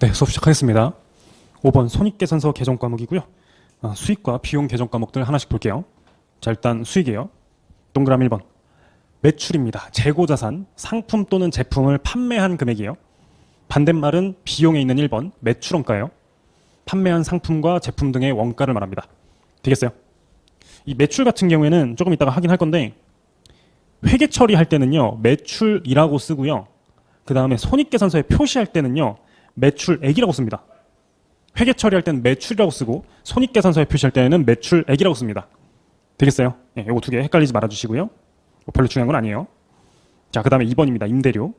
네, 수업 시작하겠습니다. 5번 손익계산서 개정 과목이고요. 수익과 비용 개정 과목들 하나씩 볼게요. 자, 일단 수익이에요. 동그라미 1번. 매출입니다. 재고자산, 상품 또는 제품을 판매한 금액이에요. 반대말은 비용에 있는 1번, 매출원가예요. 판매한 상품과 제품 등의 원가를 말합니다. 되겠어요? 이 매출 같은 경우에는 조금 이따가 하긴 할 건데, 회계 처리할 때는요, 매출이라고 쓰고요. 그 다음에 손익계산서에 표시할 때는요, 매출액이라고 씁니다. 회계 처리할 때는 매출이라고 쓰고 손익계산서에 표시할 때는 매출액이라고 씁니다. 되겠어요? 네, 요거 두 개 헷갈리지 말아주시고요. 별로 중요한 건 아니에요. 자, 그 다음에 2번입니다. 임대료.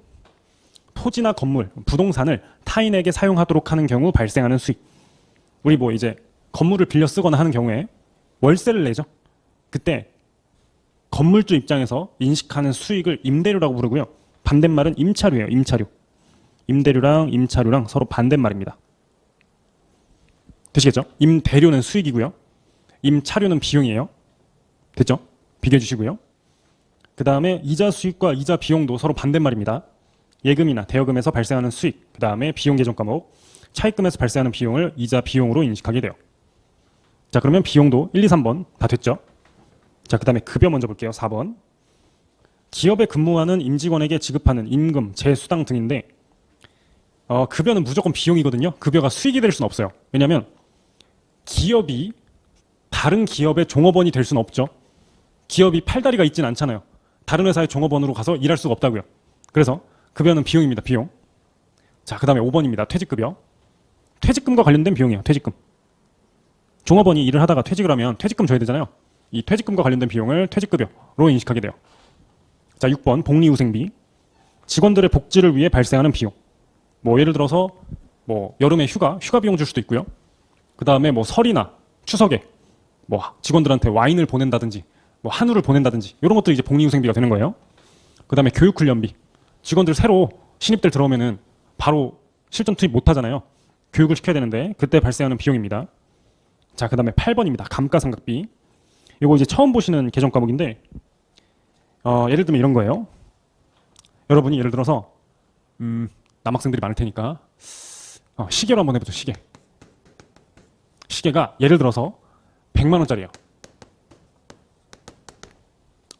토지나 건물, 부동산을 타인에게 사용하도록 하는 경우 발생하는 수익. 우리 뭐 이제 건물을 빌려 쓰거나 하는 경우에 월세를 내죠. 그때 건물주 입장에서 인식하는 수익을 임대료라고 부르고요. 반대말은 임차료예요. 임차료. 임대료랑 임차료랑 서로 반대말입니다. 되시겠죠? 임대료는 수익이고요. 임차료는 비용이에요. 됐죠? 비교해 주시고요. 그 다음에 이자 수익과 이자 비용도 서로 반대말입니다. 예금이나 대여금에서 발생하는 수익, 그 다음에 비용 계정 과목, 차입금에서 발생하는 비용을 이자 비용으로 인식하게 돼요. 자, 그러면 비용도 1, 2, 3번 다 됐죠? 자, 그 다음에 급여 먼저 볼게요. 4번. 기업에 근무하는 임직원에게 지급하는 임금, 재수당 등인데 급여는 무조건 비용이거든요. 급여가 수익이 될 수는 없어요. 왜냐하면 기업이 다른 기업의 종업원이 될 수는 없죠. 기업이 팔다리가 있진 않잖아요. 다른 회사의 종업원으로 가서 일할 수가 없다고요. 그래서 급여는 비용입니다. 비용. 자, 그 다음에 5번입니다. 퇴직급여. 퇴직금과 관련된 비용이에요. 퇴직금. 종업원이 일을 하다가 퇴직을 하면 퇴직금 줘야 되잖아요. 이 퇴직금과 관련된 비용을 퇴직급여로 인식하게 돼요. 자, 6번 복리후생비. 직원들의 복지를 위해 발생하는 비용. 뭐 예를 들어서 뭐 여름에 휴가 비용 줄 수도 있고요. 그 다음에 뭐 설이나 추석에 뭐 직원들한테 와인을 보낸다든지 뭐 한우를 보낸다든지 이런 것들이 이제 복리후생비가 되는 거예요. 그 다음에 교육훈련비. 직원들 새로 신입들 들어오면은 바로 실전 투입 못 하잖아요. 교육을 시켜야 되는데 그때 발생하는 비용입니다. 자, 그 다음에 8번입니다. 감가상각비. 이거 이제 처음 보시는 개정 과목인데 예를 들면 이런 거예요. 여러분이 예를 들어서 남학생들이 많을 테니까 시계로 한번 해보죠. 시계. 시계가 예를 들어서 100만 원짜리예요.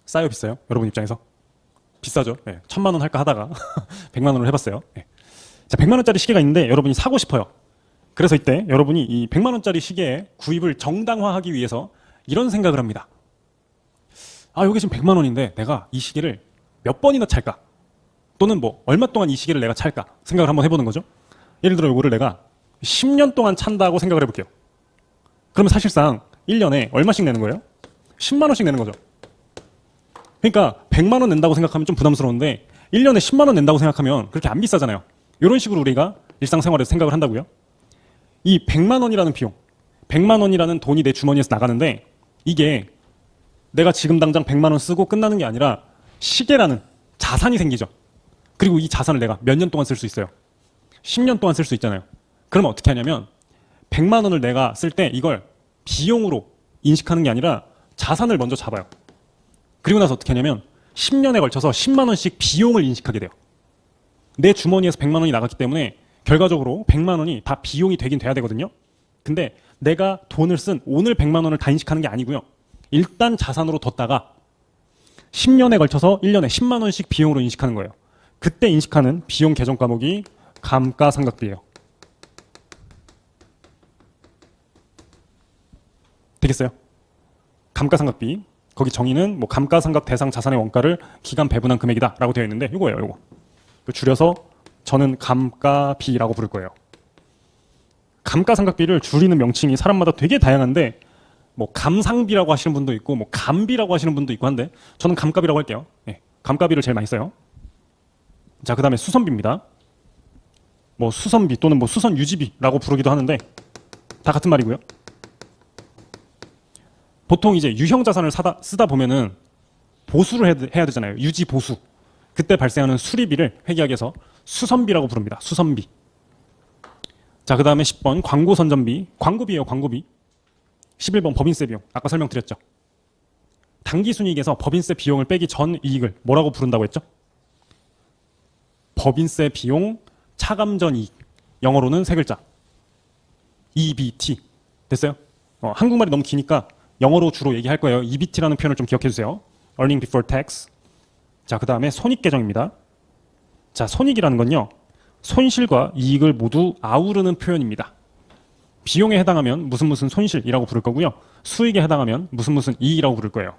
싸요, 비싸요? 여러분 입장에서? 비싸죠. 네, 1000만 원 할까 하다가 100만 원을 해봤어요. 네. 자, 100만 원짜리 시계가 있는데 여러분이 사고 싶어요. 그래서 이때 여러분이 이 100만 원짜리 시계의 구입을 정당화하기 위해서 이런 생각을 합니다. 여기 지금 100만 원인데 내가 이 시계를 몇 번이나 찰까? 또는 뭐 얼마 동안 이 시계를 내가 찰까? 생각을 한번 해보는 거죠. 예를 들어 이거를 내가 10년 동안 찬다고 생각을 해볼게요. 그러면 사실상 1년에 얼마씩 내는 거예요? 10만 원씩 내는 거죠. 그러니까 100만 원 낸다고 생각하면 좀 부담스러운데 1년에 10만 원 낸다고 생각하면 그렇게 안 비싸잖아요. 이런 식으로 우리가 일상생활에서 생각을 한다고요. 이 100만 원이라는 비용, 100만 원이라는 돈이 내 주머니에서 나가는데 이게 내가 지금 당장 100만 원 쓰고 끝나는 게 아니라 시계라는 자산이 생기죠. 그리고 이 자산을 내가 몇 년 동안 쓸 수 있어요. 10년 동안 쓸 수 있잖아요. 그러면 어떻게 하냐면 100만 원을 내가 쓸 때 이걸 비용으로 인식하는 게 아니라 자산을 먼저 잡아요. 그리고 나서 어떻게 하냐면 10년에 걸쳐서 10만 원씩 비용을 인식하게 돼요. 내 주머니에서 100만 원이 나갔기 때문에 결과적으로 100만 원이 다 비용이 되긴 돼야 되거든요. 근데 내가 돈을 쓴 오늘 100만 원을 다 인식하는 게 아니고요. 일단 자산으로 뒀다가 10년에 걸쳐서 1년에 10만 원씩 비용으로 인식하는 거예요. 그때 인식하는 비용 계정 과목이 감가상각비예요. 되겠어요? 감가상각비. 거기 정의는 뭐 감가상각 대상 자산의 원가를 기간 배분한 금액이다라고 되어 있는데 이거예요. 이거. 줄여서 저는 감가비라고 부를 거예요. 감가상각비를 줄이는 명칭이 사람마다 되게 다양한데 뭐 감상비라고 하시는 분도 있고 뭐 감비라고 하시는 분도 있고 한데 저는 감가비라고 할게요. 네, 감가비를 제일 많이 써요. 자, 그 다음에 수선비입니다. 뭐 수선비 또는 뭐 수선 유지비라고 부르기도 하는데 다 같은 말이고요. 보통 이제 유형 자산을 쓰다 보면은 보수를 해야 되잖아요. 유지 보수. 그때 발생하는 수리비를 회계학에서 수선비라고 부릅니다. 수선비. 자, 그 다음에 10번 광고 선전비. 광고비예요. 광고비. 11번 법인세 비용. 아까 설명드렸죠. 당기순이익에서 법인세 비용을 빼기 전 이익을 뭐라고 부른다고 했죠? 법인세 비용 차감 전 이익. 영어로는 세 글자. EBT. 됐어요? 한국말이 너무 기니까 영어로 주로 얘기할 거예요. EBT라는 표현을 좀 기억해 주세요. Earning Before Tax. 자, 그 다음에 손익계정입니다. 자, 손익이라는 건요, 손실과 이익을 모두 아우르는 표현입니다. 비용에 해당하면 무슨 무슨 손실이라고 부를 거고요. 수익에 해당하면 무슨 무슨 이익이라고 부를 거예요.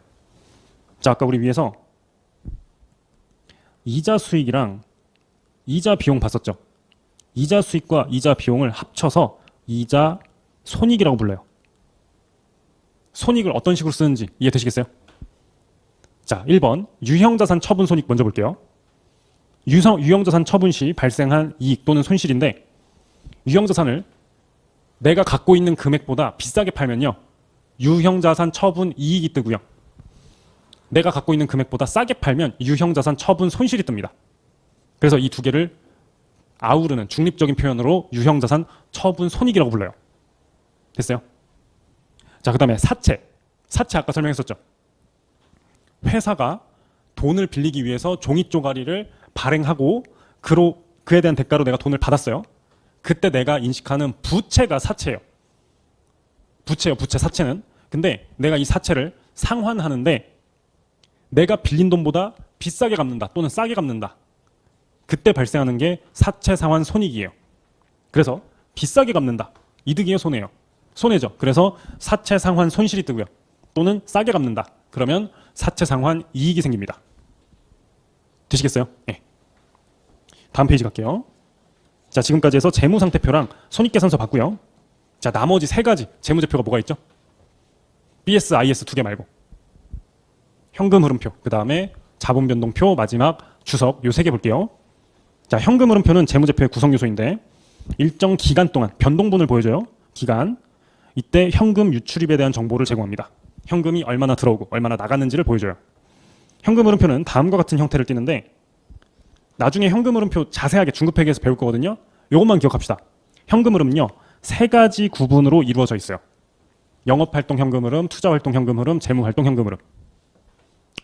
자, 아까 우리 위에서 이자 수익이랑 이자 비용 봤었죠. 이자 수익과 이자 비용을 합쳐서 이자 손익이라고 불러요. 손익을 어떤 식으로 쓰는지 이해되시겠어요? 자, 1번 유형자산 처분 손익 먼저 볼게요. 유형자산 처분 시 발생한 이익 또는 손실인데, 유형자산을 내가 갖고 있는 금액보다 비싸게 팔면요, 유형자산 처분 이익이 뜨고요. 내가 갖고 있는 금액보다 싸게 팔면 유형자산 처분 손실이 뜹니다. 그래서 이 두 개를 아우르는 중립적인 표현으로 유형자산 처분 손익이라고 불러요. 됐어요? 자, 그 다음에 사채. 사채 아까 설명했었죠. 회사가 돈을 빌리기 위해서 종이 쪼가리를 발행하고 그에 대한 대가로 내가 돈을 받았어요. 그때 내가 인식하는 부채가 사채예요. 부채요, 부채, 사채는. 근데 내가 이 사채를 상환하는데 내가 빌린 돈보다 비싸게 갚는다 또는 싸게 갚는다. 그때 발생하는 게 사채 상환 손익이에요. 그래서 비싸게 갚는다. 이득이에요, 손해요? 손해죠. 그래서 사채 상환 손실이 뜨고요. 또는 싸게 갚는다. 그러면 사채 상환 이익이 생깁니다. 되시겠어요? 네. 다음 페이지 갈게요. 자, 지금까지 해서 재무상태표랑 손익계산서 봤고요. 자, 나머지 세 가지 재무제표가 뭐가 있죠? BS, IS 두 개 말고 현금 흐름표, 그 다음에 자본 변동표, 마지막 주석, 요 세 개 볼게요. 자, 현금 흐름표는 재무제표의 구성 요소인데 일정 기간 동안 변동분을 보여줘요. 기간. 이때 현금 유출입에 대한 정보를 제공합니다. 현금이 얼마나 들어오고 얼마나 나갔는지를 보여줘요. 현금 흐름표는 다음과 같은 형태를 띠는데, 나중에 현금 흐름표 자세하게 중급회계에서 배울 거거든요. 이것만 기억합시다. 현금 흐름은요, 세 가지 구분으로 이루어져 있어요. 영업활동 현금 흐름, 투자활동 현금 흐름, 재무활동 현금 흐름.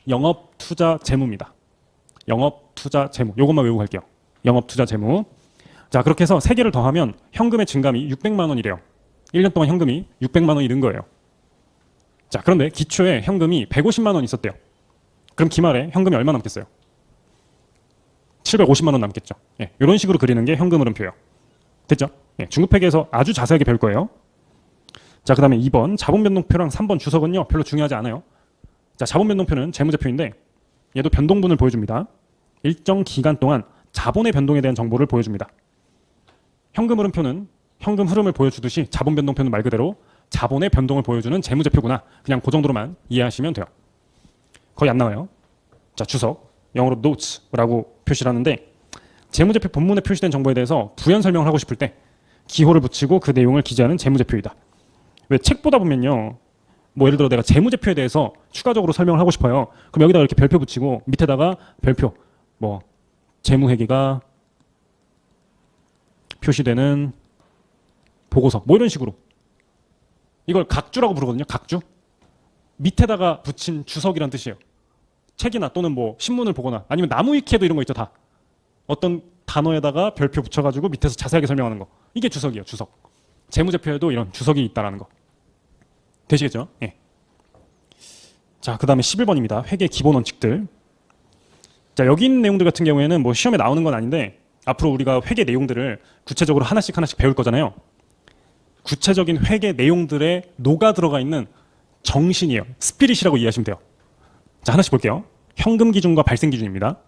영업, 투자, 재무입니다. 영업, 투자, 재무. 이것만 외우고 갈게요. 영업, 투자, 재무. 자, 그렇게 해서 세 개를 더하면 현금의 증감이 600만 원이래요. 1년 동안 현금이 600만 원이 는 거예요. 자, 그런데 기초에 현금이 150만 원 있었대요. 그럼 기말에 현금이 얼마 남겠어요? 750만 원 남겠죠. 예, 이런 식으로 그리는 게 현금 흐름표예요. 됐죠? 예, 중급회계에서 아주 자세하게 배울 거예요. 자, 그 다음에 2번 자본 변동표랑 3번 주석은요, 별로 중요하지 않아요. 자, 자본 변동표는 재무제표인데 얘도 변동분을 보여줍니다. 일정 기간 동안 자본의 변동에 대한 정보를 보여줍니다. 현금 흐름표는 현금 흐름을 보여주듯이 자본 변동표는 말 그대로 자본의 변동을 보여주는 재무제표구나. 그냥 그 정도로만 이해하시면 돼요. 거의 안 나와요. 자, 주석, 영어로 notes라고 표시를 하는데, 재무제표 본문에 표시된 정보에 대해서 부연 설명을 하고 싶을 때 기호를 붙이고 그 내용을 기재하는 재무제표이다. 왜 책 보다 보면요, 뭐 예를 들어 내가 재무제표에 대해서 추가적으로 설명을 하고 싶어요. 그럼 여기다가 이렇게 별표 붙이고 밑에다가 별표, 뭐 재무회계가 표시되는 보고서, 뭐 이런 식으로. 이걸 각주라고 부르거든요. 각주. 밑에다가 붙인 주석이란 뜻이에요. 책이나 또는 뭐 신문을 보거나 아니면 나무위키에도 이런 거 있죠. 다 어떤 단어에다가 별표 붙여가지고 밑에서 자세하게 설명하는 거, 이게 주석이에요. 주석. 재무제표에도 이런 주석이 있다라는 거. 되시겠죠? 예. 자, 그 다음에 11번입니다. 회계 기본 원칙들. 자, 여기 있는 내용들 같은 경우에는 뭐 시험에 나오는 건 아닌데 앞으로 우리가 회계 내용들을 구체적으로 하나씩 배울 거잖아요. 구체적인 회계 내용들에 녹아 들어가 있는 정신이에요. 스피릿이라고 이해하시면 돼요. 자, 하나씩 볼게요. 현금 기준과 발생 기준입니다.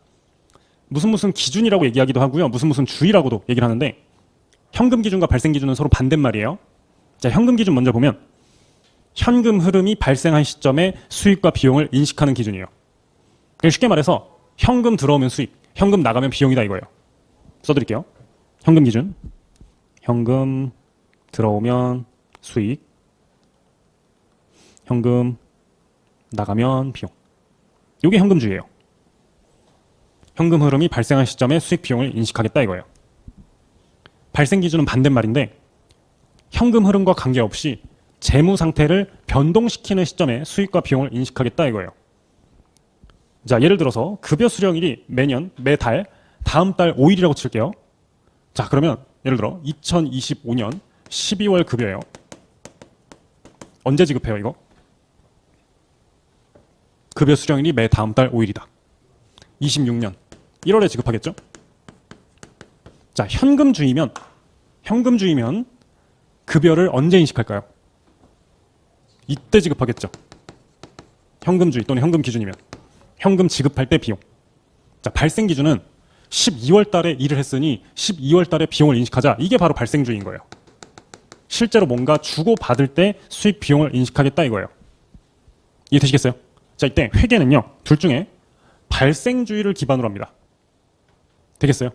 무슨 기준이라고 얘기하기도 하고요. 무슨 주의라고도 얘기를 하는데, 현금 기준과 발생 기준은 서로 반대말이에요. 자, 현금 기준 먼저 보면 현금 흐름이 발생한 시점에 수익과 비용을 인식하는 기준이에요. 쉽게 말해서 현금 들어오면 수익, 현금 나가면 비용이다 이거예요. 써드릴게요. 현금 기준. 현금 들어오면 수익, 현금 나가면 비용. 이게 현금주의예요. 현금 흐름이 발생한 시점에 수익 비용을 인식하겠다 이거예요. 발생 기준은 반대말인데 현금 흐름과 관계없이 재무 상태를 변동시키는 시점에 수익과 비용을 인식하겠다 이거예요. 자, 예를 들어서 급여 수령일이 매년 매달 다음 달 5일이라고 칠게요. 자, 그러면 예를 들어 2025년 12월 급여예요. 언제 지급해요, 이거? 급여 수령일이 매 다음 달 5일이다. 26년 1월에 지급하겠죠? 자, 현금주의면 급여를 언제 인식할까요? 이때 지급하겠죠. 현금주의 또는 현금 기준이면 현금 지급할 때 비용. 자, 발생 기준은 12월 달에 일을 했으니 12월 달에 비용을 인식하자. 이게 바로 발생주의인 거예요. 실제로 뭔가 주고 받을 때 수익 비용을 인식하겠다 이거예요. 이해되시겠어요? 자, 이때 회계는요, 둘 중에 발생주의를 기반으로 합니다. 되겠어요?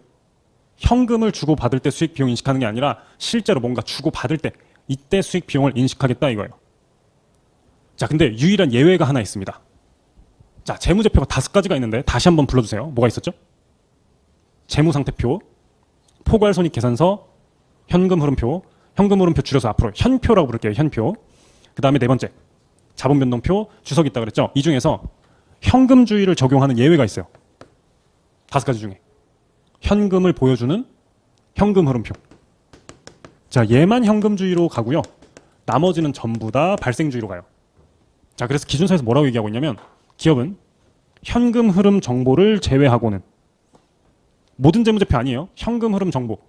현금을 주고 받을 때 수익 비용 인식하는 게 아니라 실제로 뭔가 주고 받을 때 이때 수익 비용을 인식하겠다 이거예요. 자, 근데 유일한 예외가 하나 있습니다. 자, 재무제표가 5가지가 있는데 다시 한번 불러주세요. 뭐가 있었죠? 재무상태표, 포괄손익계산서, 현금흐름표, 현금흐름표 줄여서 앞으로 현표라고 부를게요. 현표. 그 다음에 네 번째, 자본변동표, 주석이 있다 그랬죠? 이 중에서 현금주의를 적용하는 예외가 있어요. 5가지 중에. 현금을 보여주는 현금흐름표. 자, 얘만 현금주의로 가고요. 나머지는 전부 다 발생주의로 가요. 자, 그래서 기준서에서 뭐라고 얘기하고 있냐면 기업은 현금 흐름 정보를 제외하고는 모든 재무제표 아니에요. 현금 흐름 정보,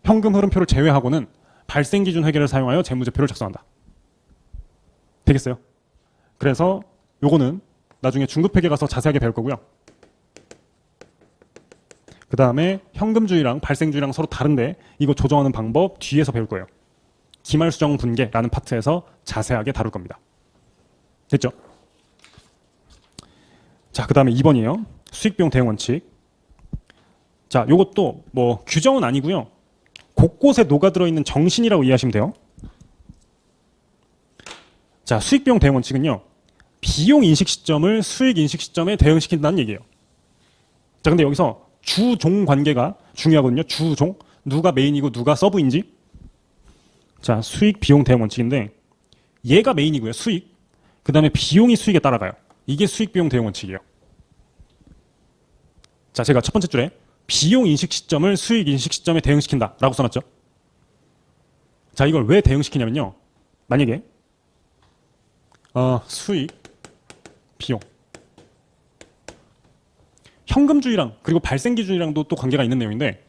현금 흐름표를 제외하고는 발생 기준 회계를 사용하여 재무제표를 작성한다. 되겠어요? 그래서 요거는 나중에 중급 회계 가서 자세하게 배울 거고요. 그 다음에 현금주의랑 발생주의랑 서로 다른데 이거 조정하는 방법 뒤에서 배울 거예요. 기말수정 분계라는 파트에서 자세하게 다룰 겁니다. 됐죠? 자, 그 다음에 2번이에요. 수익비용 대응 원칙. 자, 요것도 뭐 규정은 아니고요. 곳곳에 녹아들어 있는 정신이라고 이해하시면 돼요. 자, 수익비용 대응 원칙은요, 비용 인식 시점을 수익 인식 시점에 대응시킨다는 얘기예요. 자, 근데 여기서 주종 관계가 중요하거든요. 주종. 누가 메인이고 누가 서브인지. 자, 수익 비용 대응 원칙인데 얘가 메인이고요. 수익. 그 다음에 비용이 수익에 따라가요. 이게 수익 비용 대응 원칙이에요. 자, 제가 첫 번째 줄에 비용 인식 시점을 수익 인식 시점에 대응시킨다 라고 써놨죠. 자, 이걸 왜 대응시키냐면요, 만약에 수익, 비용, 현금주의랑 그리고 발생기준이랑도 또 관계가 있는 내용인데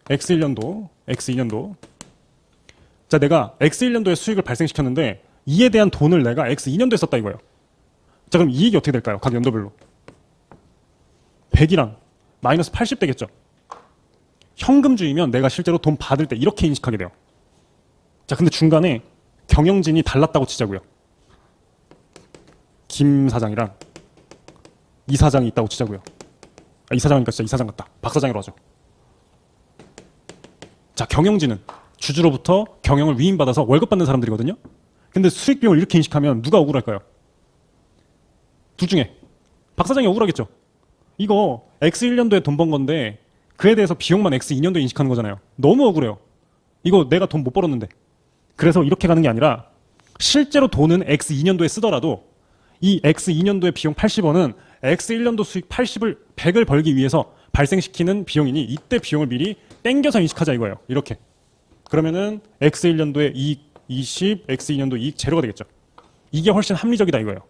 X1년도, X2년도. 자, 내가 X1년도에 수익을 발생시켰는데 이에 대한 돈을 내가 X2년도에 썼다 이거예요. 자, 그럼 이익이 어떻게 될까요? 각 연도별로 100이랑 마이너스 80 되겠죠. 현금주의면 내가 실제로 돈 받을 때 이렇게 인식하게 돼요. 자, 근데 중간에 경영진이 달랐다고 치자고요. 김 사장이랑 이 사장이 있다고 치자고요. 이 사장이니까 진짜 이 사장 같다. 박 사장이라고 하죠. 자, 경영진은 주주로부터 경영을 위임받아서 월급 받는 사람들이거든요. 근데 수익 비용을 이렇게 인식하면 누가 억울할까요? 둘 중에 박 사장이 억울하겠죠. 이거 X1년도에 돈 번 건데 그에 대해서 비용만 X2년도에 인식하는 거잖아요. 너무 억울해요. 이거 내가 돈 못 벌었는데. 그래서 이렇게 가는 게 아니라 실제로 돈은 X2년도에 쓰더라도 이 X2년도의 비용 80원은 X1년도 수익 100을 벌기 위해서 발생시키는 비용이니 이때 비용을 미리 땡겨서 인식하자 이거예요. 이렇게. 그러면은 X1년도의 이익 20, X2년도 이익 제로가 되겠죠. 이게 훨씬 합리적이다 이거예요.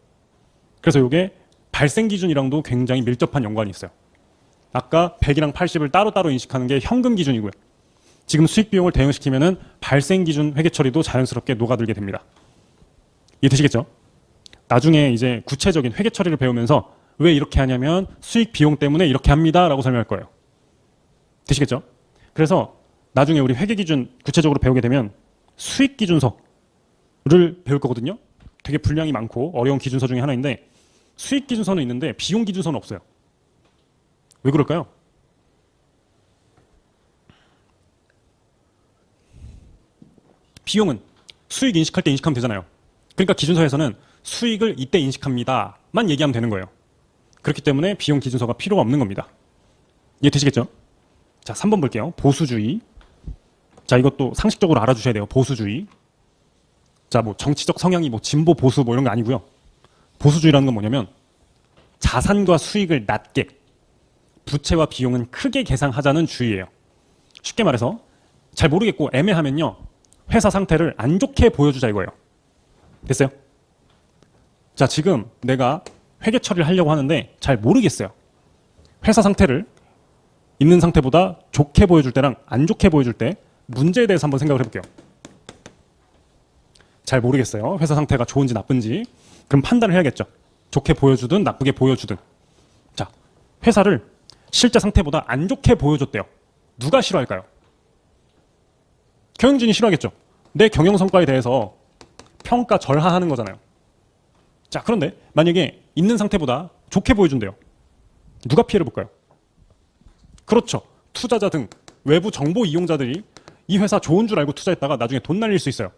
그래서 이게 발생 기준이랑도 굉장히 밀접한 연관이 있어요. 아까 100이랑 80을 따로따로 인식하는 게 현금 기준이고요. 지금 수익 비용을 대응시키면은 발생 기준 회계 처리도 자연스럽게 녹아들게 됩니다. 이해되시겠죠? 나중에 이제 구체적인 회계 처리를 배우면서 왜 이렇게 하냐면 수익 비용 때문에 이렇게 합니다라고 설명할 거예요. 되시겠죠? 그래서 나중에 우리 회계 기준 구체적으로 배우게 되면 수익 기준서를 배울 거거든요. 되게 분량이 많고 어려운 기준서 중에 하나인데 수익 기준서는 있는데 비용 기준서는 없어요. 왜 그럴까요? 비용은 수익 인식할 때 인식하면 되잖아요. 그러니까 기준서에서는 수익을 이때 인식합니다만 얘기하면 되는 거예요. 그렇기 때문에 비용 기준서가 필요가 없는 겁니다. 이해되시겠죠? 자, 3번 볼게요. 보수주의. 자, 이것도 상식적으로 알아주셔야 돼요. 보수주의. 자, 뭐 정치적 성향이 뭐 진보 보수 뭐 이런 거 아니고요. 보수주의라는 건 뭐냐면 자산과 수익을 낮게, 부채와 비용은 크게 계상하자는 주의예요. 쉽게 말해서 잘 모르겠고 애매하면요. 회사 상태를 안 좋게 보여주자 이거예요. 됐어요? 자, 지금 내가 회계 처리를 하려고 하는데 잘 모르겠어요. 회사 상태를 있는 상태보다 좋게 보여줄 때랑 안 좋게 보여줄 때 문제에 대해서 한번 생각을 해볼게요. 잘 모르겠어요. 회사 상태가 좋은지 나쁜지. 그럼 판단을 해야겠죠. 좋게 보여주든 나쁘게 보여주든. 자, 회사를 실제 상태보다 안 좋게 보여줬대요. 누가 싫어할까요? 경영진이 싫어하겠죠. 내 경영 성과에 대해서 평가 절하하는 거잖아요. 자, 그런데 만약에 있는 상태보다 좋게 보여준대요. 누가 피해를 볼까요? 그렇죠. 투자자 등 외부 정보 이용자들이 이 회사 좋은 줄 알고 투자했다가 나중에 돈 날릴 수 있어요.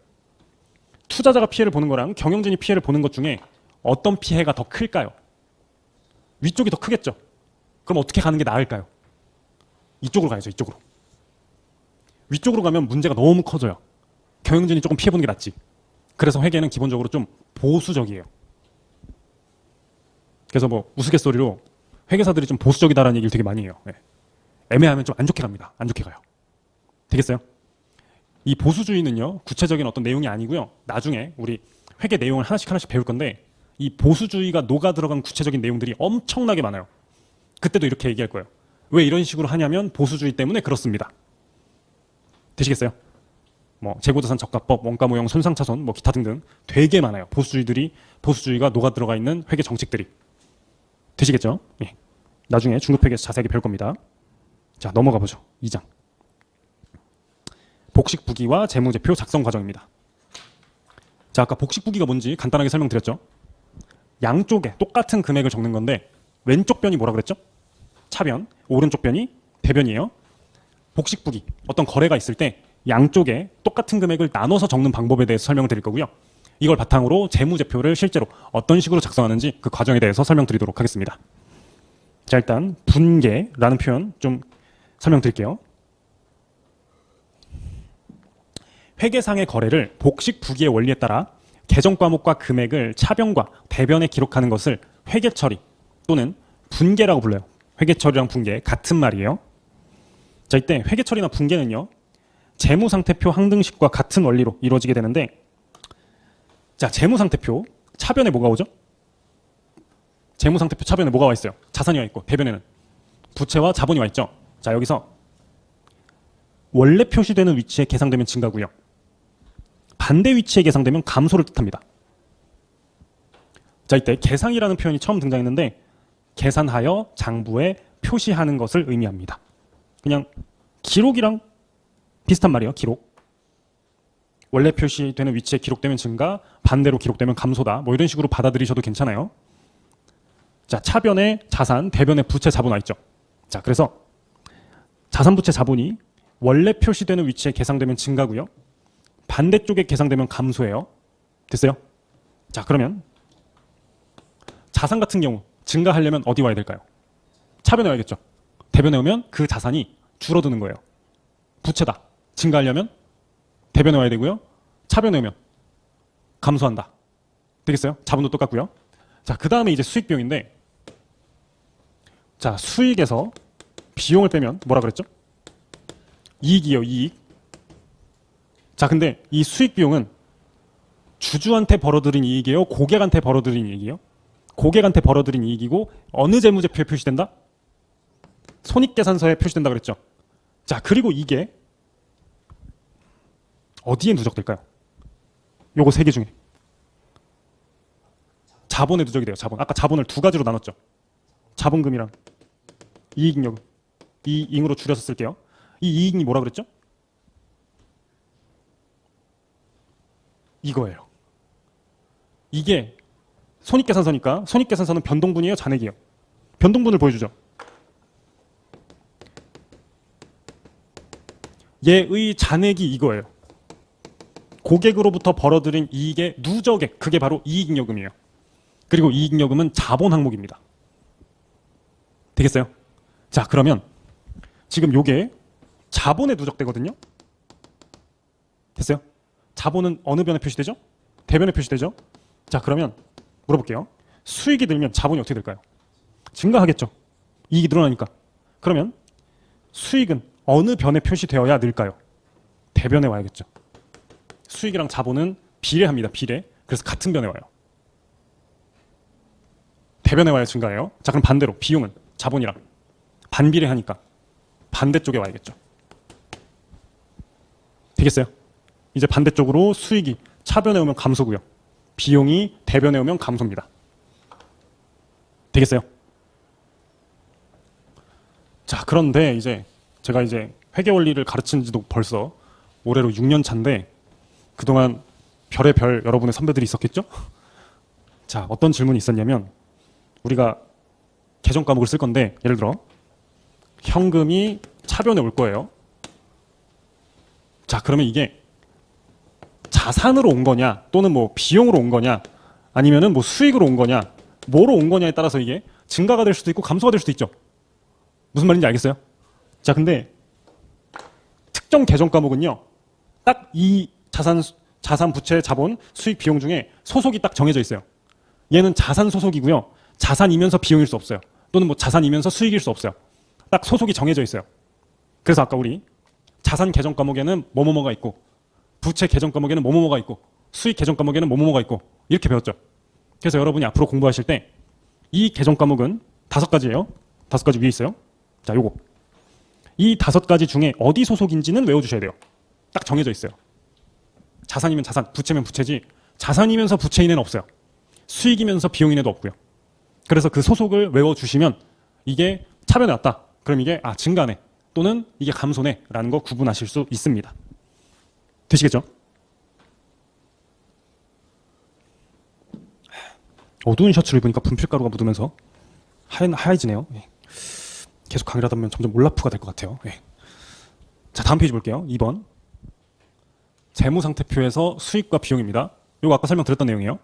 투자자가 피해를 보는 거랑 경영진이 피해를 보는 것 중에 어떤 피해가 더 클까요? 위쪽이 더 크겠죠. 그럼 어떻게 가는 게 나을까요? 이쪽으로 가야죠. 이쪽으로. 위쪽으로 가면 문제가 너무 커져요. 경영진이 조금 피해보는 게 낫지. 그래서 회계는 기본적으로 좀 보수적이에요. 그래서 뭐 우스갯소리로 회계사들이 좀 보수적이다라는 얘기를 되게 많이 해요. 네. 애매하면 좀 안 좋게 갑니다. 안 좋게 가요. 되겠어요? 이 보수주의는요, 구체적인 어떤 내용이 아니고요. 나중에 우리 회계 내용을 하나씩 하나씩 배울 건데 이 보수주의가 녹아 들어간 구체적인 내용들이 엄청나게 많아요. 그때도 이렇게 얘기할 거예요. 왜 이런 식으로 하냐면 보수주의 때문에 그렇습니다. 되시겠어요? 뭐 재고자산 적합법, 원가 모형 손상차손, 뭐 기타 등등 되게 많아요. 보수주의가 녹아 들어가 있는 회계 정책들이. 되시겠죠? 예. 나중에 중급회계에서 자세하게 배울 겁니다. 자, 넘어가 보죠. 2장. 복식부기와 재무제표 작성 과정입니다. 자, 아까 복식부기가 뭔지 간단하게 설명드렸죠. 양쪽에 똑같은 금액을 적는 건데 왼쪽 변이 뭐라 그랬죠? 차변, 오른쪽 변이 대변이에요. 복식부기, 어떤 거래가 있을 때 양쪽에 똑같은 금액을 나눠서 적는 방법에 대해서 설명을 드릴 거고요. 이걸 바탕으로 재무제표를 실제로 어떤 식으로 작성하는지 그 과정에 대해서 설명드리도록 하겠습니다. 자, 일단 분계라는 표현 좀 설명드릴게요. 회계상의 거래를 복식부기의 원리에 따라 계정 과목과 금액을 차변과 대변에 기록하는 것을 회계처리 또는 분계라고 불러요. 회계처리랑 분계 같은 말이에요. 자, 이때 회계처리나 분계는요, 재무상태표 항등식과 같은 원리로 이루어지게 되는데, 자, 재무상태표 차변에 뭐가 오죠? 재무상태표 차변에 뭐가 와 있어요? 자산이 와 있고 대변에는 부채와 자본이 와 있죠. 자, 여기서 원래 표시되는 위치에 계상되면 증가고요. 반대 위치에 계상되면 감소를 뜻합니다. 자, 이때 계상이라는 표현이 처음 등장했는데 계산하여 장부에 표시하는 것을 의미합니다. 그냥 기록이랑 비슷한 말이에요. 기록. 원래 표시되는 위치에 기록되면 증가, 반대로 기록되면 감소다. 뭐 이런 식으로 받아들이셔도 괜찮아요. 자, 차변에 자산, 대변에 부채, 자본 와 있죠. 자, 그래서 자산, 부채, 자본이 원래 표시되는 위치에 계상되면 증가고요. 반대쪽에 계상되면 감소해요. 됐어요? 자, 그러면 자산 같은 경우 증가하려면 어디 와야 될까요? 차변에 와야겠죠. 대변에 오면 그 자산이 줄어드는 거예요. 부채다. 증가하려면 대변에 와야 되고요. 차변에 오면 감소한다. 되겠어요? 자본도 똑같고요. 자, 그 다음에 이제 수익 비용인데, 자, 수익에서 비용을 빼면 뭐라 그랬죠? 이익이에요, 이익. 자, 근데 이 수익 비용은 주주한테 벌어들인 이익이에요? 고객한테 벌어들인 이익이에요? 고객한테 벌어들인 이익이고 어느 재무제표에 표시된다? 손익계산서에 표시된다 그랬죠. 자, 그리고 이게 어디에 누적될까요? 요거 세 개 중에. 자본에 누적이 돼요. 자본. 아까 자본을 두 가지로 나눴죠. 자본금이랑 이익잉여금. 이익으로 줄여서 쓸게요. 이 이익이 뭐라 그랬죠? 이거예요. 이게 손익계산서니까 손익계산서는 변동분이에요, 잔액이에요? 변동분을 보여주죠. 얘의 잔액이 이거예요. 고객으로부터 벌어들인 이익의 누적액, 그게 바로 이익잉여금이에요. 그리고 이익잉여금은 자본 항목입니다. 되겠어요? 자, 그러면 지금 요게 자본에 누적되거든요. 됐어요? 자본은 어느 변에 표시되죠? 대변에 표시되죠? 자, 그러면 물어볼게요. 수익이 늘면 자본이 어떻게 될까요? 증가하겠죠. 이익이 늘어나니까. 그러면 수익은 어느 변에 표시되어야 늘까요? 대변에 와야겠죠. 수익이랑 자본은 비례합니다. 비례. 그래서 같은 변에 와요. 대변에 와야 증가해요. 자, 그럼 반대로 비용은 자본이랑 반비례하니까 반대쪽에 와야겠죠. 되겠어요? 이제 반대쪽으로 수익이 차변에 오면 감소고요. 비용이 대변에 오면 감소입니다. 되겠어요? 자, 그런데 이제 제가 이제 회계 원리를 가르친 지도 벌써 올해로 6년 차인데 그동안 별의 별 여러분의 선배들이 있었겠죠? 자, 어떤 질문이 있었냐면 우리가 계정 과목을 쓸 건데 예를 들어 현금이 차변에 올 거예요. 자, 그러면 이게 자산으로 온 거냐 또는 뭐 비용으로 온 거냐 아니면은 뭐 수익으로 온 거냐 뭐로 온 거냐에 따라서 이게 증가가 될 수도 있고 감소가 될 수도 있죠. 무슨 말인지 알겠어요? 자, 근데 특정 계정 과목은요 딱 이 자산, 부채, 자본, 수익, 비용 중에 소속이 딱 정해져 있어요. 얘는 자산 소속이고요. 자산이면서 비용일 수 없어요. 또는 뭐 자산이면서 수익일 수 없어요. 딱 소속이 정해져 있어요. 그래서 아까 우리 자산 계정 과목에는 뭐뭐뭐가 있고 부채 계정 과목에는 뭐뭐뭐가 있고 수익 계정 과목에는 뭐뭐뭐가 있고 이렇게 배웠죠. 그래서 여러분이 앞으로 공부하실 때 이 계정 과목은 5가지예요. 5가지 위에 있어요. 자, 요거. 이 5가지 중에 어디 소속인지는 외워주셔야 돼요. 딱 정해져 있어요. 자산이면 자산, 부채면 부채지 자산이면서 부채인에는 없어요. 수익이면서 비용인에도 없고요. 그래서 그 소속을 외워주시면 이게 차변에 왔다. 그럼 이게 증가네 또는 이게 감소네 라는 거 구분하실 수 있습니다. 되시겠죠? 어두운 셔츠를 입으니까 분필가루가 묻으면서 하얘지네요. 계속 강의를 하다 보면 점점 올라프가 될 것 같아요. 자, 다음 페이지 볼게요. 2번. 재무상태표에서 수익과 비용입니다. 이거 아까 설명드렸던 내용이에요.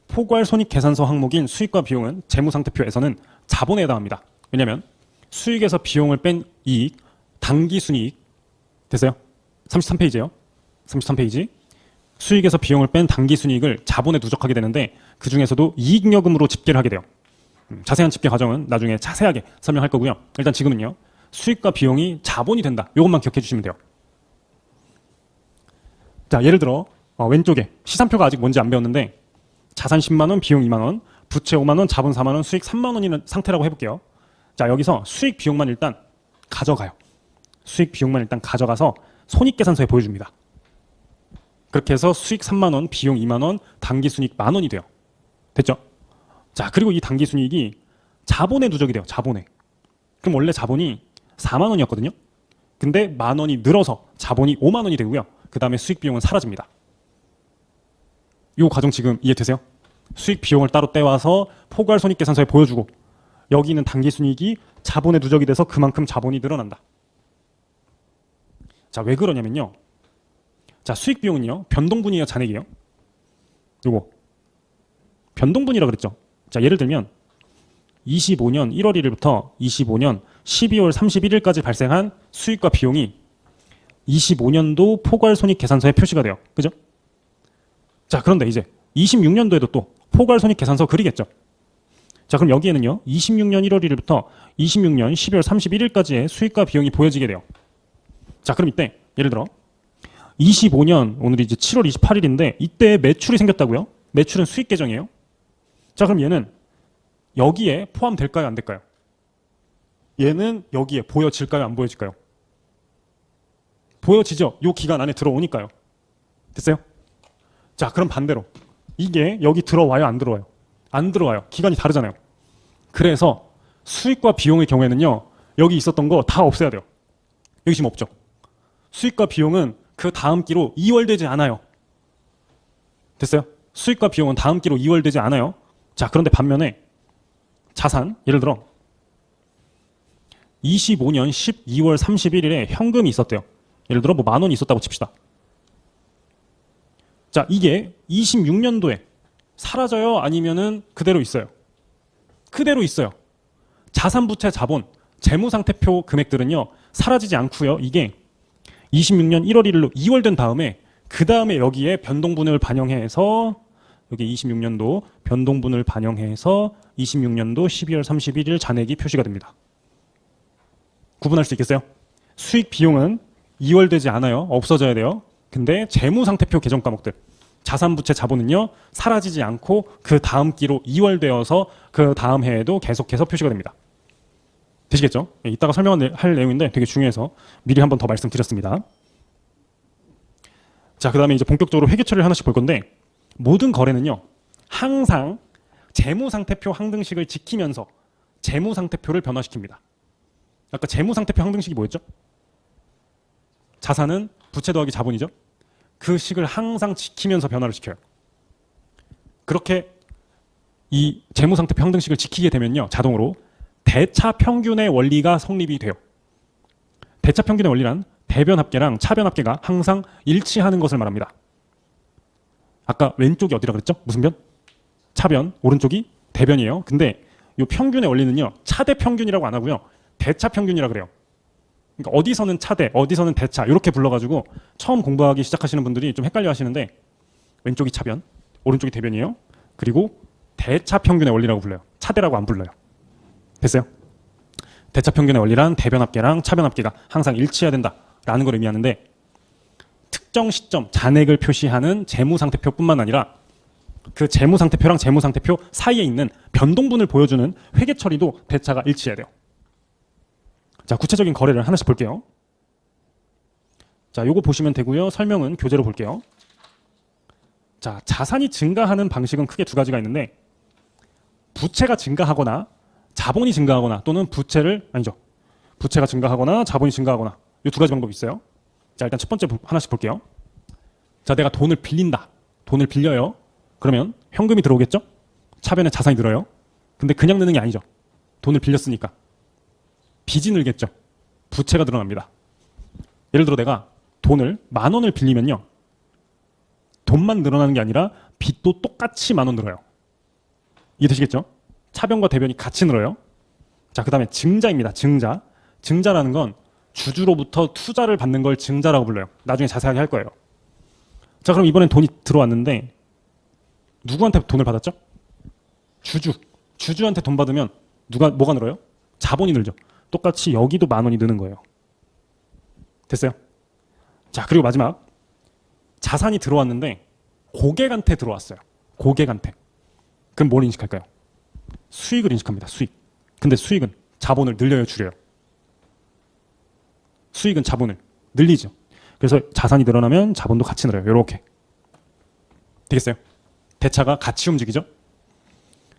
포괄손익계산서 항목인 수익과 비용은 재무상태표에서는 자본에 해당합니다. 왜냐하면 수익에서 비용을 뺀 이익, 당기순이익 됐어요? 33페이지예요. 33페이지. 수익에서 비용을 뺀 당기순이익을 자본에 누적하게 되는데 그 중에서도 이익여금으로 집계를 하게 돼요. 자세한 집계 과정은 나중에 자세하게 설명할 거고요. 일단 지금은요. 수익과 비용이 자본이 된다. 이것만 기억해 주시면 돼요. 자, 예를 들어 왼쪽에 시산표가 아직 뭔지 안 배웠는데 자산 10만 원, 비용 2만 원, 부채 5만 원, 자본 4만 원, 수익 3만 원이는 상태라고 해볼게요. 자, 여기서 수익 비용만 일단 가져가요. 수익 비용만 일단 가져가서 손익계산서에 보여줍니다. 그렇게 해서 수익 3만 원, 비용 2만 원, 당기순이익 만 원이 돼요. 됐죠? 자, 그리고 이 당기순이익이 자본에 누적이 돼요. 자본에. 그럼 원래 자본이 4만 원이었거든요. 근데 만 원이 늘어서 자본이 5만 원이 되고요. 그 다음에 수익 비용은 사라집니다. 이 과정 지금 이해되세요? 수익 비용을 따로 떼와서 포괄손익계산서에 보여주고 여기 있는 당기순이익이 자본에 누적이 돼서 그만큼 자본이 늘어난다. 자, 왜 그러냐면요. 자, 수익 비용은요. 변동분이에요, 잔액이에요? 요거 변동분이라 그랬죠. 자, 예를 들면 25년 1월 1일부터 25년 12월 31일까지 발생한 수익과 비용이 25년도 포괄손익계산서에 표시가 돼요. 그죠? 자, 그런데 이제 26년도에도 또 포괄손익계산서 그리겠죠. 자, 그럼 여기에는요. 26년 1월 1일부터 26년 12월 31일까지의 수익과 비용이 보여지게 돼요. 자, 그럼 이때 예를 들어 25년 오늘이 이제 7월 28일인데 이때 매출이 생겼다고요? 매출은 수익 계정이에요. 자, 그럼 얘는 여기에 포함될까요? 안 될까요? 얘는 여기에 보여질까요? 안 보여질까요? 보여지죠? 이 기간 안에 들어오니까요. 됐어요? 자, 그럼 반대로 이게 여기 들어와요? 안 들어와요? 안 들어와요. 기간이 다르잖아요. 그래서 수익과 비용의 경우에는요. 여기 있었던 거 다 없애야 돼요. 여기 지금 없죠? 수익과 비용은 그 다음 기로 이월되지 않아요. 됐어요? 수익과 비용은 다음 기로 이월되지 않아요. 자, 그런데 반면에 자산, 예를 들어 25년 12월 31일에 현금이 있었대요. 예를 들어 뭐 10,000원이 있었다고 칩시다. 자, 이게 26년도에 사라져요? 아니면은 그대로 있어요? 그대로 있어요. 자산, 부채, 자본, 재무상태표 금액들은요. 사라지지 않고요. 이게 26년 1월 1일로 이월된 다음에 그 다음에 여기에 변동분을 반영해서 여기 26년도 변동분을 반영해서 26년도 12월 31일 잔액이 표시가 됩니다. 구분할 수 있겠어요? 수익 비용은 이월되지 않아요. 없어져야 돼요. 근데 재무상태표 개정 과목들, 자산부채 자본은요 사라지지 않고 그 다음 기로 이월되어서 그 다음 해에도 계속해서 표시가 됩니다. 되시겠죠? 이따가 설명할 내용인데 되게 중요해서 미리 한번 더 말씀드렸습니다. 자, 그 다음에 이제 본격적으로 회계 처리를 하나씩 볼 건데, 모든 거래는요 항상 재무상태표 항등식을 지키면서 재무상태표를 변화시킵니다. 아까 재무상태표 항등식이 뭐였죠? 자산은 부채 더하기 자본이죠. 그 식을 항상 지키면서 변화를 시켜요. 그렇게 이 재무상태표 항등식을 지키게 되면요 자동으로 대차평균의 원리가 성립이 돼요. 대차평균의 원리란 대변합계랑 차변합계가 항상 일치하는 것을 말합니다. 아까 왼쪽이 어디라 그랬죠? 무슨 변? 차변, 오른쪽이 대변이에요. 근데 이 평균의 원리는요 차대평균이라고 안 하고요 대차평균이라 그래요. 그러니까 어디서는 차대, 어디서는 대차 이렇게 불러가지고 처음 공부하기 시작하시는 분들이 좀 헷갈려 하시는데, 왼쪽이 차변, 오른쪽이 대변이에요. 그리고 대차평균의 원리라고 불러요. 차대라고 안 불러요. 됐어요? 대차평균의 원리란 대변합계랑 차변합계가 항상 일치해야 된다라는 걸 의미하는데, 특정 시점 잔액을 표시하는 재무상태표뿐만 아니라 그 재무상태표랑 재무상태표 사이에 있는 변동분을 보여주는 회계 처리도 대차가 일치해야 돼요. 자, 구체적인 거래를 하나씩 볼게요. 자, 요거 보시면 되고요. 설명은 교재로 볼게요. 자, 자산이 증가하는 방식은 크게 두 가지가 있는데, 부채가 증가하거나 자본이 증가하거나 또는 부채가 증가하거나 자본이 증가하거나 이 두 가지 방법이 있어요. 자, 일단 첫 번째 하나씩 볼게요. 자, 내가 돈을 빌린다. 돈을 빌려요. 그러면 현금이 들어오겠죠? 차변에 자산이 늘어요. 근데 그냥 느는 게 아니죠. 돈을 빌렸으니까. 빚이 늘겠죠. 부채가 늘어납니다. 예를 들어 내가 돈을 10,000원을 빌리면요. 돈만 늘어나는 게 아니라 빚도 똑같이 10,000원 늘어요. 이해되시겠죠? 차변과 대변이 같이 늘어요. 자, 그 다음에 증자입니다. 증자. 증자라는 건 주주로부터 투자를 받는 걸 증자라고 불러요. 나중에 자세하게 할 거예요. 자, 그럼 이번엔 돈이 들어왔는데 누구한테 돈을 받았죠? 주주한테 돈 받으면 뭐가 늘어요? 자본이 늘죠. 똑같이 여기도 10,000원이 느는 거예요. 됐어요? 자, 그리고 마지막, 자산이 들어왔는데 고객한테 들어왔어요. 고객한테. 그럼 뭘 인식할까요? 수익을 인식합니다. 수익. 근데 수익은 자본을 늘려요, 줄여요? 수익은 자본을 늘리죠. 그래서 자산이 늘어나면 자본도 같이 늘어요. 이렇게. 되겠어요? 대차가 같이 움직이죠.